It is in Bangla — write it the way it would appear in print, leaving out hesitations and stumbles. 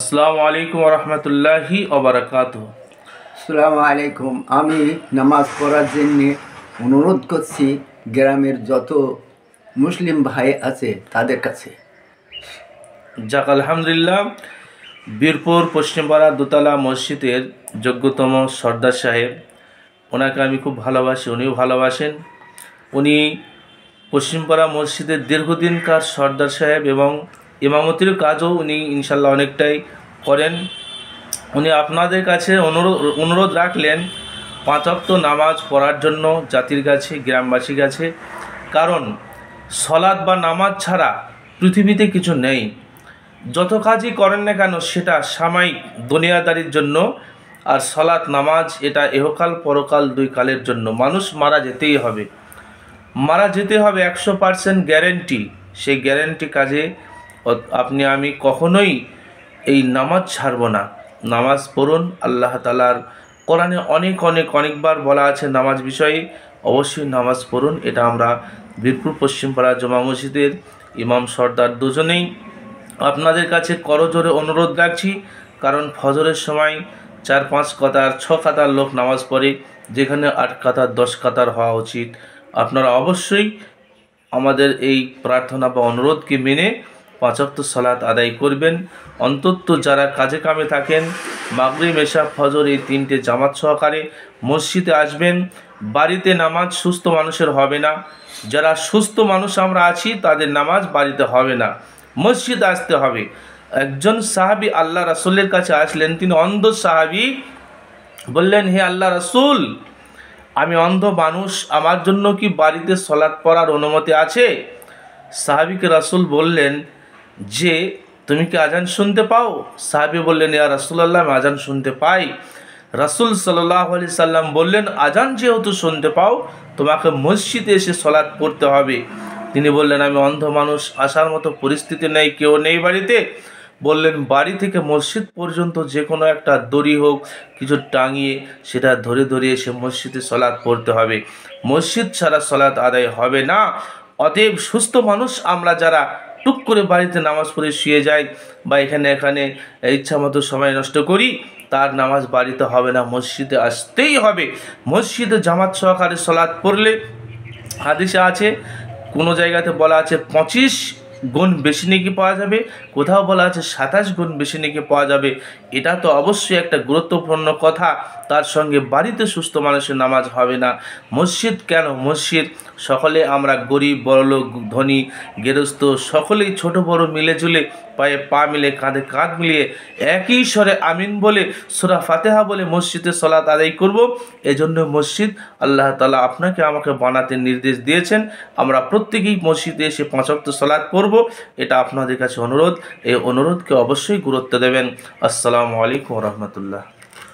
আসসালামু আলাইকুম রহমতুল্লাহি ওবারাকাতুহু। আসসালামু আলাইকুম। আমি নামাজ পড়ার জন্য অনুরোধ করছি গ্রামের যত মুসলিম ভাই আছে তাদের কাছে। যাক আলহামদুলিল্লাহ, বীরপুর পশ্চিমপাড়া দোতলা মসজিদের যোগ্যতম সর্দার সাহেব, ওনাকে আমি খুব ভালোবাসি, উনিও ভালোবাসেন। উনি পশ্চিমপাড়া মসজিদের দীর্ঘদিনকার সর্দার সাহেব এবং ইমামতির কাজও উনি ইনশাল্লাহ অনেকটাই করেন। উনি আপনাদের কাছে অনুরোধ রাখলেন 5 ওয়াক্ত নামাজ পড়ার জন্য জাতির কাছে, গ্রামবাসীর কাছে। কারণ সলাৎ বা নামাজ ছাড়া পৃথিবীতে কিছু নেই। যত কাজই করেন না কেন সেটা সাময়িক দুনিয়াদারির জন্য, আর সলাৎ নামাজ এটা ইহকাল পরকাল দুই কালের জন্য। মানুষ মারা যেতেই হবে, 100% গ্যারেন্টি। সেই গ্যারেন্টি কাজে আপনি আমি কখনোই এই নামাজ ছাড়ব না। নামাজ পড়ুন। আল্লাহ তাআলার কোরআনে অনেকবার বলা আছে নামাজ বিষয়ে, অবশ্যই নামাজ পড়ুন। এটা আমরা বীরপুর পশ্চিমপাড়া জমা মসজিদের ইমাম সর্দার দুজনেই আপনাদের কাছে করজোরে অনুরোধ রাখছি। কারণ ফজরের সময় 4-5 কাতার 6 কাতার লোক নামাজ পড়ে, যেখানে 8 কাতার 10 কাতার হওয়া উচিত। আপনারা অবশ্যই আমাদের এই প্রার্থনা বা অনুরোধকে মেনে 5 ওয়াক্ত সালাত আদায় করবেন। অন্তত যারা কাজে কামে থাকেন, মাগরিব এশা ফজর এই 3টে জামাত সহকারে মসজিদে আসবেন। বাড়িতে নামাজ সুস্থ মানুষের হবে না। যারা সুস্থ মানুষ আমরা আছি তাদের নামাজ বাড়িতে হবে না, মসজিদে আসতে হবে। একজন সাহাবী আল্লাহ রাসূলের কাছে আসলেন, তিনি অন্ধ সাহাবী। বললেন, হে আল্লাহ রাসূল, আমি অন্ধ মানুষ, আমার জন্য কি বাড়িতে সালাত পড়ার অনুমতি আছে? সাহাবীকে রাসূল বললেন যে, তুমি কি আজান শুনতে পাও? সাহাবী বললেন, ইয়া রাসূলুল্লাহ, আমি আজান শুনতে পাই। রাসূল সাল্লাল্লাহু আলাইহি সাল্লাম বললেন, আজান যেহেতু শুনতে পাও, তোমাকে মসজিদে এসে সালাত পড়তে হবে। তিনি বললেন, আমি অন্ধ মানুষ, আসার মতো পরিস্থিতি নেই, কেউ নেই বাড়িতে। বললেন, বাড়ি থেকে মসজিদ পর্যন্ত যে কোনো একটা দড়ি হোক কিছু টাঙিয়ে সেটা ধরে এসে মসজিদে সালাত পড়তে হবে। মসজিদ ছাড়া সালাত আদায় হবে না। অতএব সুস্থ মানুষ আমরা যারা টুক করে বাড়িতে নামাজ পড়ে শুয়ে যাই বা এখানে ইচ্ছা মতো সময় নষ্ট করি, তার নামাজ বাড়িতে হবে না, মসজিদে আসতেই হবে। মসজিদে জামাত সহকারে সালাত পড়লে হাদিসে আছে, কোনো জায়গাতে বলা আছে 25 গুণ বেশি নেকি পাওয়া যাবে, কোথাও বলা আছে 27 গুণ বেশি নেকি পাওয়া যাবে। এটা তো অবশ্যই একটা গুরুত্বপূর্ণ কথা। তার সঙ্গে বাড়িতে সুস্থ মানুষের নামাজ হবে না। মসজিদ কেন? মসজিদ সকলে আমরা গরিব বড়লোক ধনী গেরস্থ সকলেই ছোট বড় মিলেজুলে পায়ে পা মিলে কাঁধে কাঁধ মিলিয়ে একই স্বরে আমিন বলে সূরা ফাতিহা বলে মসজিদে সালাত আদায় করব। এজন্য মসজিদ আল্লাহ তাআলা আপনাকে আমাকে বানাতে নির্দেশ দিয়েছেন। আমরা প্রত্যেকেই মসজিদে এসে 5 ওয়াক্ত সালাত পড়ব। এটা আপনাদের কাছে অনুরোধ। এই অনুরোধকে অবশ্যই গুরুত্ব দেবেন। আসসালামু আলাইকুম রহমতুল্লাহ।